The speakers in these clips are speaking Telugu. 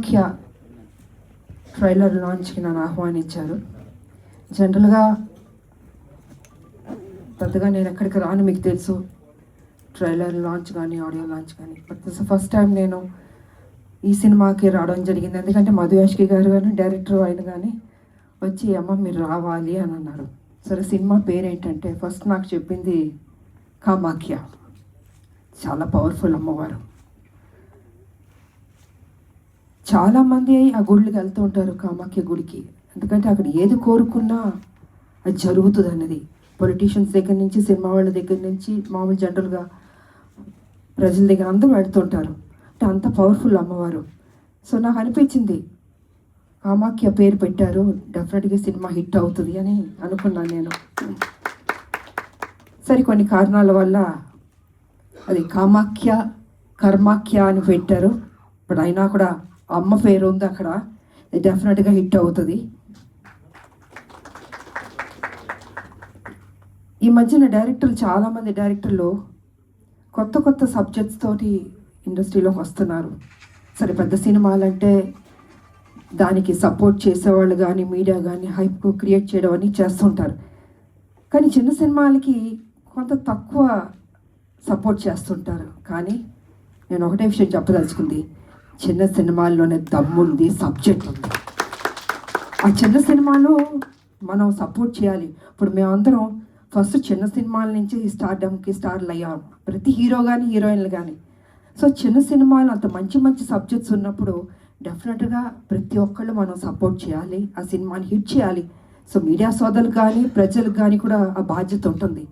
కామాఖ్య ట్రైలర్ లాంచ్కి నన్ను ఆహ్వానించారు. జనరల్గా పెద్దగా నేను ఎక్కడికి రాను, మీకు తెలుసు, ట్రైలర్ లాంచ్ కానీ ఆడియో లాంచ్ కానీ. బట్ దిస్ ఫస్ట్ టైం నేను ఈ సినిమాకి రావడం జరిగింది. ఎందుకంటే మధు యాష్కి గారు కానీ డైరెక్టర్ ఆయన కానీ వచ్చి అమ్మ మీరు రావాలి అని అన్నారు. సరే సినిమా పేరు ఏంటంటే ఫస్ట్ నాకు చెప్పింది కామాఖ్య, చాలా పవర్ఫుల్ అమ్మవారు. చాలామంది ఆ గుడికి వెళ్తూ ఉంటారు, కామాఖ్య గుడికి. ఎందుకంటే అక్కడ ఏది కోరుకున్నా అది జరుగుతుంది అన్నది. పొలిటీషియన్స్ దగ్గర నుంచి, సినిమా వాళ్ళ దగ్గర నుంచి, మామూలు జనరల్గా ప్రజల దగ్గర అందరూ వెళ్తుంటారు. అంటే అంత పవర్ఫుల్ అమ్మవారు. సో నాకు అనిపించింది కామాఖ్య పేరు పెట్టారు, డెఫినెట్గా సినిమా హిట్ అవుతుంది అని అనుకున్నాను నేను. సరే కొన్ని కారణాల వల్ల అది కామాఖ్య కర్మాఖ్య అని పెట్టారు. బట్ అయినా కూడా అమ్మ పేరు ఉంది అక్కడ, డెఫినెట్గా హిట్ అవుతుంది. ఈ మధ్యన డైరెక్టర్లు, చాలామంది డైరెక్టర్లు కొత్త కొత్త సబ్జెక్ట్స్ తోటి ఇండస్ట్రీలోకి వస్తున్నారు. సరే పెద్ద సినిమాలంటే దానికి సపోర్ట్ చేసేవాళ్ళు కానీ మీడియా కానీ హైప్ క్రియేట్ చేయడం అని చేస్తుంటారు. కానీ చిన్న సినిమాలకి కొంత తక్కువ సపోర్ట్ చేస్తుంటారు. కానీ నేను ఒకటే విషయం చెప్పదలుచుకుంది, చిన్న సినిమాల్లోనే దమ్ముంది, సబ్జెక్ట్ ఉంది. ఆ చిన్న సినిమాలో మనం సపోర్ట్ చేయాలి. ఇప్పుడు మేమందరం ఫస్ట్ చిన్న సినిమాల నుంచి స్టార్డమ్కి స్టార్లు అయ్యాం, ప్రతి హీరో కానీ హీరోయిన్లు కానీ. సో చిన్న సినిమాలు అంత మంచి మంచి సబ్జెక్ట్స్ ఉన్నప్పుడు డెఫినెట్గా ప్రతి ఒక్కళ్ళు మనం సపోర్ట్ చేయాలి, ఆ సినిమాని హిట్ చేయాలి. సో మీడియా సోదరులు కానీ ప్రజలకు కానీ కూడా ఆ బాధ్యత ఉంటుంది.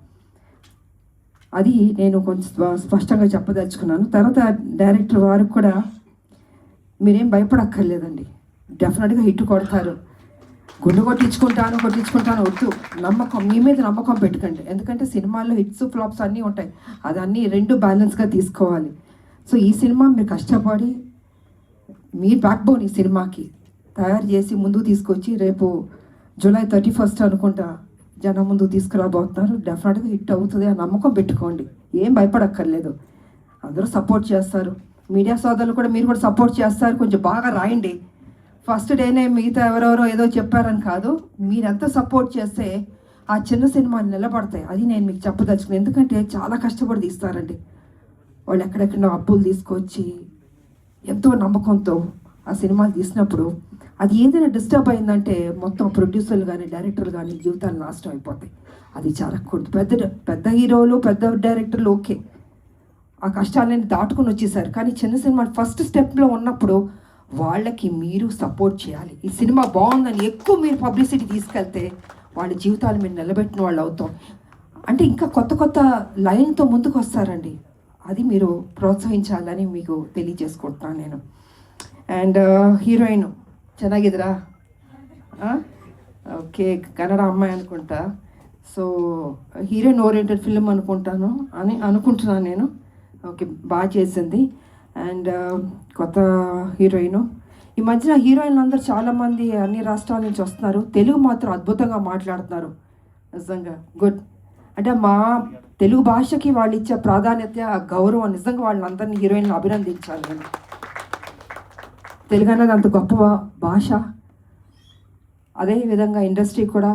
అది నేను కొంచెం స్పష్టంగా చెప్పదలుచుకున్నాను. తర్వాత డైరెక్టర్ వారికి కూడా మీరేం భయపడక్కర్లేదండి, డెఫినెట్గా హిట్ కొడతారు. గుండు కొట్టించుకుంటాను వద్దు, నమ్మకం, మీ మీద నమ్మకం పెట్టుకోండి. ఎందుకంటే సినిమాల్లో హిట్స్ ఫ్లాప్స్ అన్నీ ఉంటాయి, అదన్నీ రెండు బ్యాలెన్స్గా తీసుకోవాలి. సో ఈ సినిమా మీరు కష్టపడి మీ బ్యాక్ బోన్ ఈ సినిమాకి తయారు చేసి ముందుకు తీసుకొచ్చి రేపు జూలై 31 అనుకుంటా జనం ముందుకు తీసుకురాబోతున్నారు. డెఫినెట్గా హిట్ అవుతుంది ఆ నమ్మకం పెట్టుకోండి, ఏం భయపడక్కర్లేదు. అందరూ సపోర్ట్ చేస్తారు, మీడియా సోదరులు కూడా మీరు కూడా సపోర్ట్ చేస్తారు. కొంచెం బాగా రాయండి. ఫస్ట్ డేనే మిగతా ఎవరెవరో ఏదో చెప్పారని కాదు, మీరెంత సపోర్ట్ చేస్తే ఆ చిన్న సినిమాలు నిలబడతాయి. అది నేను మీకు చెప్పదలుచుకున్నాను. ఎందుకంటే చాలా కష్టపడి తీస్తారండి వాళ్ళు, ఎక్కడెక్కడ అప్పులు తీసుకొచ్చి ఎంతో నమ్మకంతో ఆ సినిమాలు తీసినప్పుడు అది ఏదైనా డిస్టర్బ్ అయిందంటే మొత్తం ప్రొడ్యూసర్లు కానీ డైరెక్టర్లు కానీ జీవితాలు నాశనం అయిపోతాయి. అది జరగకూడదు. పెద్ద హీరోలు పెద్ద డైరెక్టర్లు ఓకే, ఆ కష్టాలని దాటుకుని వచ్చేసారు. కానీ చిన్న సినిమా ఫస్ట్ స్టెప్లో ఉన్నప్పుడు వాళ్ళకి మీరు సపోర్ట్ చేయాలి. ఈ సినిమా బాగుందని ఎక్కువ మీరు పబ్లిసిటీ తీసుకెళ్తే వాళ్ళ జీవితాలు మీరు నిలబెట్టిన వాళ్ళు అవుతాం. అంటే ఇంకా కొత్త కొత్త లైన్తో ముందుకు వస్తారండి, అది మీరు ప్రోత్సహించాలని మీకు తెలియజేసుకుంటున్నాను నేను. అండ్ హీరోయిన్ ಚೆನ್ನಾಗಿದ್ದೀರಾ? ఓకే, కన్నడ అమ్మాయి అనుకుంటా. సో హీరోయిన్ ఓరియంటెడ్ ఫిల్మ్ అనుకుంటున్నాను నేను. ఓకే, బాగా చేసింది. అండ్ కొత్త హీరోయిన్. ఈ మధ్యన హీరోయిన్లు అందరూ చాలామంది అన్ని రాష్ట్రాల నుంచి వస్తున్నారు, తెలుగు మాత్రం అద్భుతంగా మాట్లాడుతున్నారు. నిజంగా గుడ్. అంటే మా తెలుగు భాషకి వాళ్ళు ఇచ్చే ప్రాధాన్యత, గౌరవం, నిజంగా వాళ్ళందరినీ హీరోయిన్లు అభినందించాలి. నేను తెలుగు అనేది అంత గొప్ప భాష. అదేవిధంగా ఇండస్ట్రీ కూడా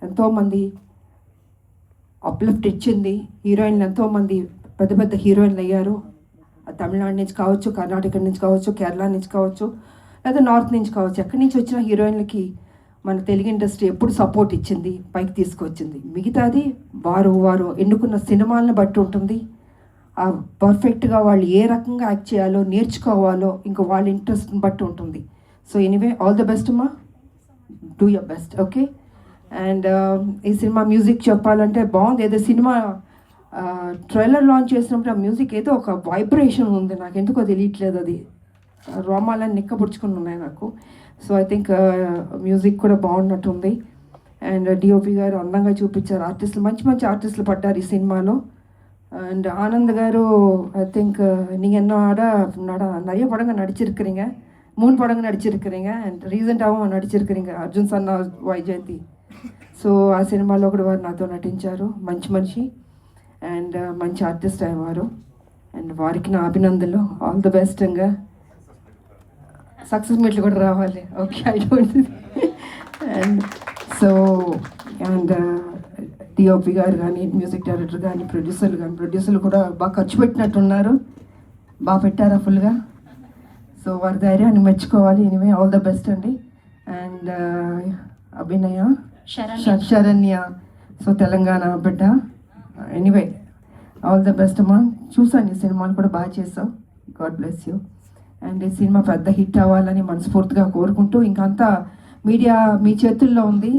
ఎంతోమంది అప్లిఫ్ట్ ఇచ్చింది. హీరోయిన్లు ఎంతోమంది పెద్ద పెద్ద హీరోయిన్లు అయ్యారు. తమిళనాడు నుంచి కావచ్చు, కర్ణాటక నుంచి కావచ్చు, కేరళ నుంచి కావచ్చు, లేదా నార్త్ నుంచి కావచ్చు, ఎక్కడి నుంచి వచ్చిన హీరోయిన్లకి మన తెలుగు ఇండస్ట్రీ ఎప్పుడు సపోర్ట్ ఇచ్చింది, పైకి తీసుకొచ్చింది. మిగతాది వారు ఎన్నుకున్న సినిమాలను బట్టి ఉంటుంది. పర్ఫెక్ట్గా వాళ్ళు ఏ రకంగా యాక్ట్ చేయాలో నేర్చుకోవాలో ఇంకా వాళ్ళ ఇంట్రెస్ట్ని బట్టి ఉంటుంది. So anyway, all the best అమ్మా, do your best. Okay. And ఈ సినిమా మ్యూజిక్ చెప్పాలంటే బాగుంది. ఏదో సినిమా ట్రైలర్ లాంచ్ చేసినప్పుడు ఆ మ్యూజిక్ ఏదో ఒక వైబ్రేషన్ ఉంది, నాకు ఎందుకో తెలియట్లేదు, అది రోమాలని నిక్కబుడుచుకుని ఉన్నాయి నాకు. సో ఐ థింక్ మ్యూజిక్ కూడా బాగున్నట్టుంది. అండ్ డిఓపి గారు అందంగా చూపించారు, ఆర్టిస్టులు మంచి మంచి ఆర్టిస్టులు పడ్డారు ఈ సినిమాలో. అండ్ ஆனந்த் గారు ஐ திங்க் நீங்கள் என்னோட நிறைய படங்கள் நடிச்சிருக்கிறீங்க, 3 படங்கள் நடிச்சிருக்கிறீங்க. And రీసెంట్గాவும் నడిచిరుக்கிறீங்க, Arjun Sanna Vyjayanthi. So ఆ సినిమాలో కూడా వారు నాతో నటించారు. మంచి మనిషి అండ్ మంచి ఆర్టిస్ట్ అయ్యేవారు. అండ్ వారికి నా అభినందనలు, ఆల్ ది బెస్ట్. ఇంకా సక్సెస్ మీట్లు కూడా రావాలి. Okay, I don't. And so and DOP గారు కానీ, మ్యూజిక్ డైరెక్టర్ కానీ, ప్రొడ్యూసర్లు కూడా బాగా ఖర్చు పెట్టినట్టున్నారు. బాగా పెట్టారా ఫుల్గా? సో వారి ధైర్యాన్ని మెచ్చుకోవాలి. ఎనివే ఆల్ ద బెస్ట్ అండి. అండ్ అభినయ శరణ్య, సో తెలంగాణ బిడ్డ. ఎనీవే ఆల్ ద బెస్ట్ అమ్మా. చూసాను ఈ సినిమాలు కూడా బాగా చేసావు. God bless you. అండ్ ఈ సినిమా పెద్ద హిట్ అవ్వాలని మనస్ఫూర్తిగా కోరుకుంటూ, ఇంకంతా మీడియా మీ చేతుల్లో ఉంది.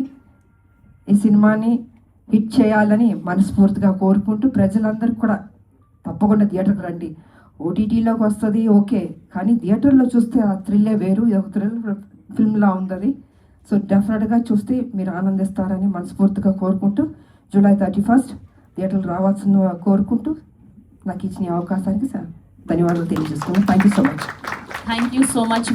ఈ సినిమాని హిట్ చేయాలని మనస్ఫూర్తిగా కోరుకుంటూ, ప్రజలందరూ కూడా తప్పకుండా థియేటర్కి రండి. ఓటీటీలోకి వస్తుంది ఓకే, కానీ థియేటర్లో చూస్తే ఆ థ్రిల్లే వేరు. ఇది ఒక థ్రిల్ ఫిల్మ్లా ఉంది అది. సో డెఫినెట్గా చూస్తే మీరు ఆనందిస్తారని మనస్ఫూర్తిగా కోరుకుంటూ, జూలై 31 థియేటర్లు రావాల్సిన కోరుకుంటూ, నాకు ఇచ్చిన అవకాశానికి ధన్యవాదాలు తెలియజేసుకున్నాను. Thank you so much.